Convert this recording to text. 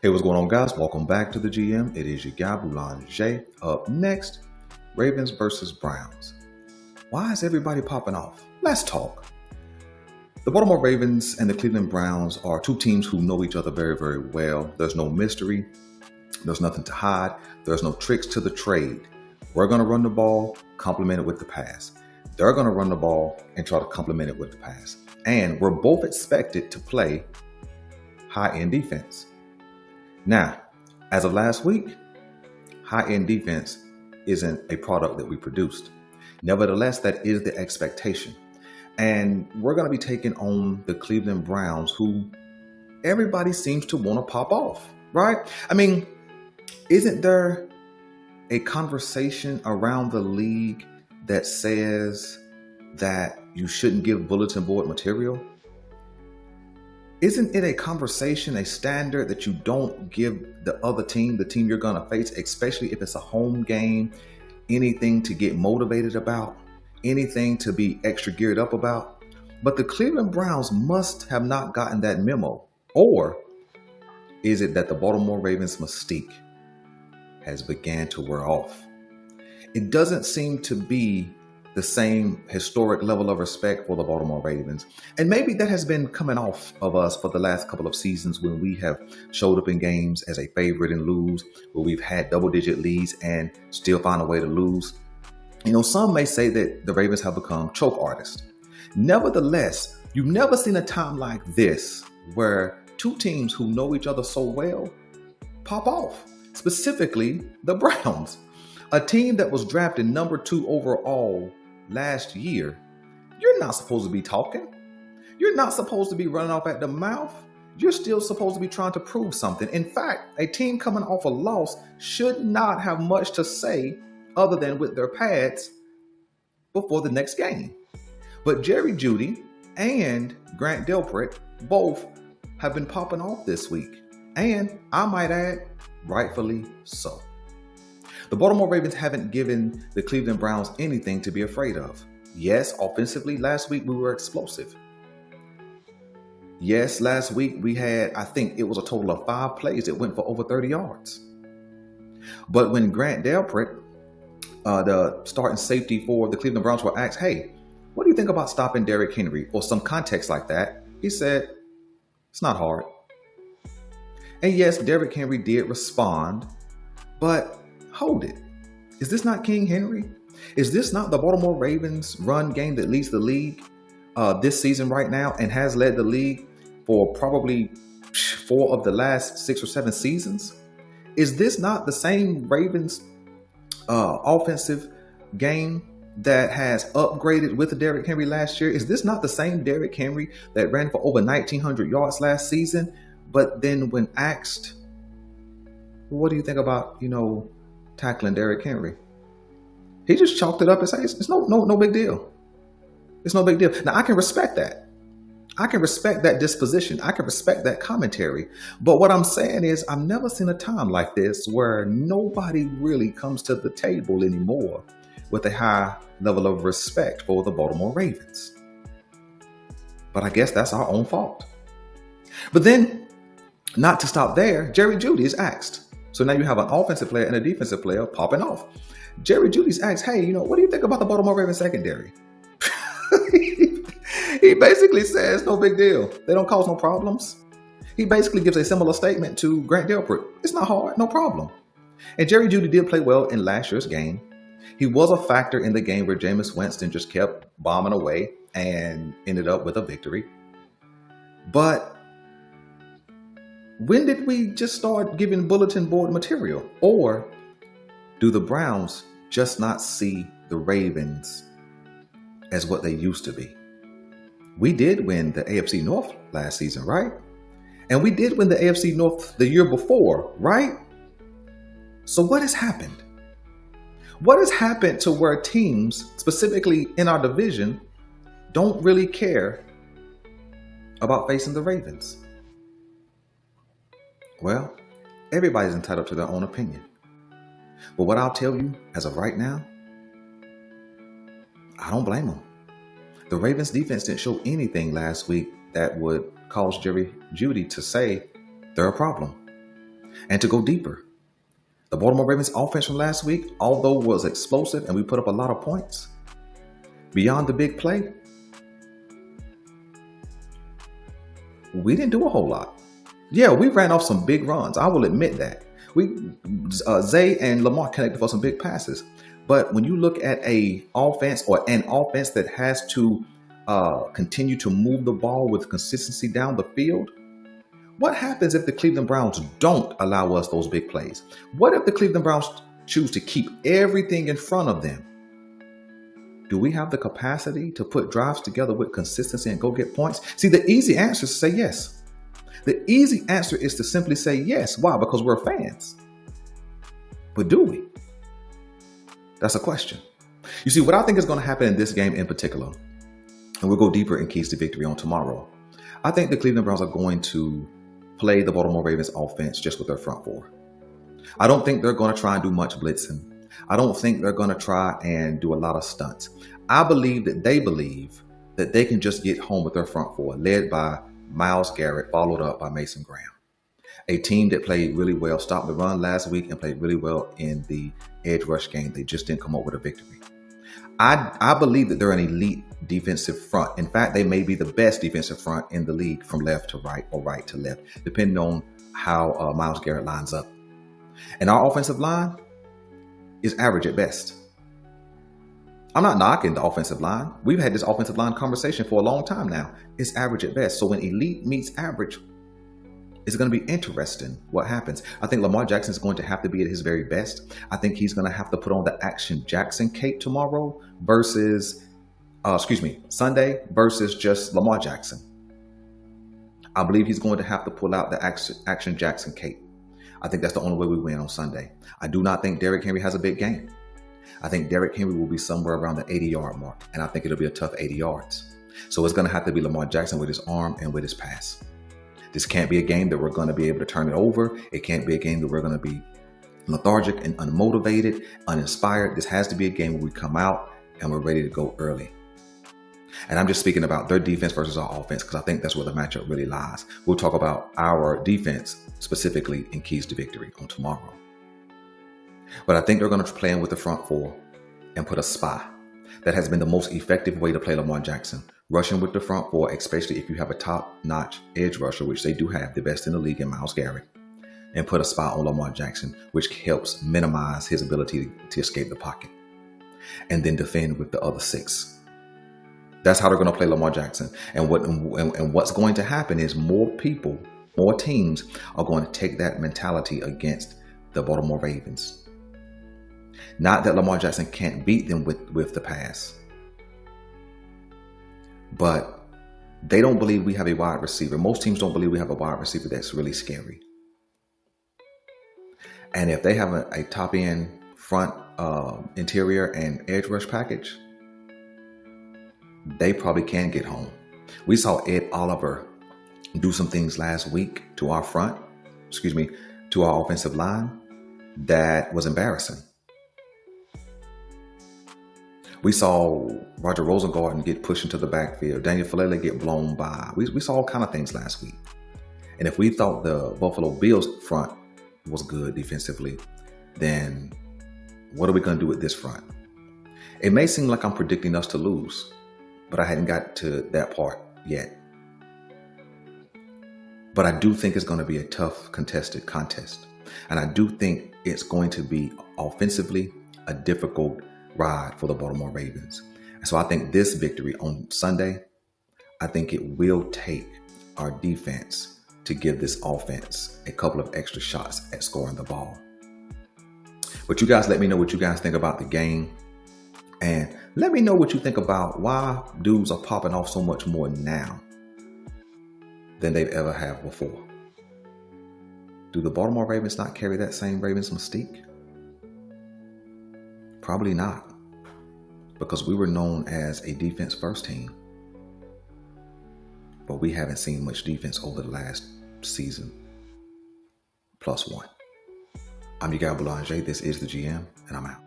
Hey, what's going on, guys? Welcome back to the GM. It is your guy, Boulanger. Up next, Ravens versus Browns. Why is everybody popping off? Let's talk. The Baltimore Ravens and the Cleveland Browns are two teams who know each other very, very well. There's no mystery. There's nothing to hide. There's no tricks to the trade. We're going to run the ball, complement it with the pass. They're going to run the ball and try to complement it with the pass. And we're both expected to play high-end defense. Now, as of last week, high-end defense isn't a product that we produced. Nevertheless, that is the expectation. And we're going to be taking on the Cleveland Browns, who everybody seems to want to pop off, right? I mean, isn't there a conversation around the league that says that you shouldn't give bulletin board material? Isn't it a conversation, a standard that you don't give the other team, the team you're going to face, especially if it's a home game, anything to get motivated about, anything to be extra geared up about? But the Cleveland Browns must have not gotten that memo. Or is it that the Baltimore Ravens mystique has began to wear off? It doesn't seem to be the same historic level of respect for the Baltimore Ravens. And maybe that has been coming off of us for the last couple of seasons when we have showed up in games as a favorite and lose, where we've had double-digit leads and still find a way to lose. You know, some may say that the Ravens have become choke artists. Nevertheless, you've never seen a time like this where two teams who know each other so well pop off, specifically the Browns. A team that was drafted number 2 overall last year. You're not supposed to be talking. You're not supposed to be running off at the mouth. You're still supposed to be trying to prove something. In fact, a team coming off a loss should not have much to say other than with their pads before the next game. But Jerry Jeudy and Grant Delpit both have been popping off this week. And I might add, rightfully so. The Baltimore Ravens haven't given the Cleveland Browns anything to be afraid of. Yes, offensively, last week we were explosive. Yes, last week we had, I think it was a total of 5 plays that went for over 30 yards. But when Grant Delpit, the starting safety for the Cleveland Browns, were asked, hey, what do you think about stopping Derrick Henry, or some context like that? He said, it's not hard. And yes, Derrick Henry did respond, but hold it. Is this not King Henry? Is this not the Baltimore Ravens run game that leads the league this season right now and has led the league for probably 4 of the last 6 or 7 seasons? Is this not the same Ravens offensive game that has upgraded with Derrick Henry last year? Is this not the same Derrick Henry that ran for over 1,900 yards last season? But then when asked, what do you think about, tackling Derrick Henry, he just chalked it up and said, it's no big deal. It's no big deal. Now, I can respect that. I can respect that disposition. I can respect that commentary. But what I'm saying is, I've never seen a time like this where nobody really comes to the table anymore with a high level of respect for the Baltimore Ravens. But I guess that's our own fault. But then, not to stop there, Jerry Jeudy is asked. So now you have an offensive player and a defensive player popping off. Jerry Jeudy's asked, hey, what do you think about the Baltimore Ravens secondary? He basically says, no big deal. They don't cause no problems. He basically gives a similar statement to Grant Delpit. It's not hard, no problem. And Jerry Jeudy did play well in last year's game. He was a factor in the game where Jameis Winston just kept bombing away and ended up with a victory. But when did we just start giving bulletin board material? Or do the Browns just not see the Ravens as what they used to be? We did win the AFC North last season, right? And we did win the AFC North the year before, right? So what has happened? What has happened to where teams, specifically in our division, don't really care about facing the Ravens? Well, everybody's entitled to their own opinion. But what I'll tell you as of right now, I don't blame them. The Ravens defense didn't show anything last week that would cause Jerry Jeudy to say they're a problem. And to go deeper, the Baltimore Ravens offense from last week, although was explosive and we put up a lot of points, beyond the big play, we didn't do a whole lot. Yeah, we ran off some big runs. I will admit that. Zay and Lamar connected for some big passes. But when you look at an offense that has to continue to move the ball with consistency down the field, what happens if the Cleveland Browns don't allow us those big plays? What if the Cleveland Browns choose to keep everything in front of them? Do we have the capacity to put drives together with consistency and go get points? See, the easy answer is to say yes. The easy answer is to simply say yes. Why? Because we're fans. But do we? That's a question. You see, what I think is going to happen in this game in particular, and we'll go deeper in keys to victory on tomorrow, I think the Cleveland Browns are going to play the Baltimore Ravens offense just with their front four. I don't think they're going to try and do much blitzing. I don't think they're going to try and do a lot of stunts. I believe that they can just get home with their front four, led by Myles Garrett, followed up by Mason Graham. A team that played really well, stopped the run last week and played really well in the edge rush game. They just didn't come up with a victory. I believe that they're an elite defensive front. In fact, they may be the best defensive front in the league from left to right or right to left, depending on how Myles Garrett lines up. And our offensive line is average at best. I'm not knocking the offensive line. We've had this offensive line conversation for a long time now. It's average at best. So when elite meets average, it's going to be interesting what happens. I think Lamar Jackson is going to have to be at his very best. I think he's going to have to put on the Action Jackson cape tomorrow Sunday versus just Lamar Jackson. I believe he's going to have to pull out the Action Jackson cape. I think that's the only way we win on Sunday. I do not think Derrick Henry has a big game. I think Derrick Henry will be somewhere around the 80-yard mark, and I think it'll be a tough 80 yards. So it's going to have to be Lamar Jackson with his arm and with his pass. This can't be a game that we're going to be able to turn it over. It can't be a game that we're going to be lethargic and unmotivated, uninspired. This has to be a game where we come out and we're ready to go early. And I'm just speaking about their defense versus our offense because I think that's where the matchup really lies. We'll talk about our defense specifically in keys to victory on tomorrow. But I think they're going to play in with the front four and put a spy. That has been the most effective way to play Lamar Jackson. Rushing with the front four, especially if you have a top-notch edge rusher, which they do have, the best in the league in Myles Garrett, and put a spy on Lamar Jackson, which helps minimize his ability to escape the pocket. And then defend with the other six. That's how they're going to play Lamar Jackson. And what's going to happen is more teams are going to take that mentality against the Baltimore Ravens. Not that Lamar Jackson can't beat them with the pass, but they don't believe we have a wide receiver. Most teams don't believe we have a wide receiver that's really scary. And if they have a top end front interior and edge rush package, they probably can get home. We saw Ed Oliver do some things last week to our offensive line that was embarrassing. We saw Roger Rosengarten get pushed into the backfield. Daniel Falele get blown by. We saw all kind of things last week. And if we thought the Buffalo Bills front was good defensively, then what are we going to do with this front? It may seem like I'm predicting us to lose, but I hadn't got to that part yet. But I do think it's going to be a tough contested contest. And I do think it's going to be offensively a difficult ride for the Baltimore Ravens. And so I think this victory on Sunday, I think it will take our defense to give this offense a couple of extra shots at scoring the ball. But you guys let me know what you guys think about the game. And let me know what you think about why dudes are popping off so much more now than they've ever have before. Do the Baltimore Ravens not carry that same Ravens mystique? Probably not, because we were known as a defense first team, but we haven't seen much defense over the last season plus one. I'm your guy Boulanger. This is the GM, and I'm out.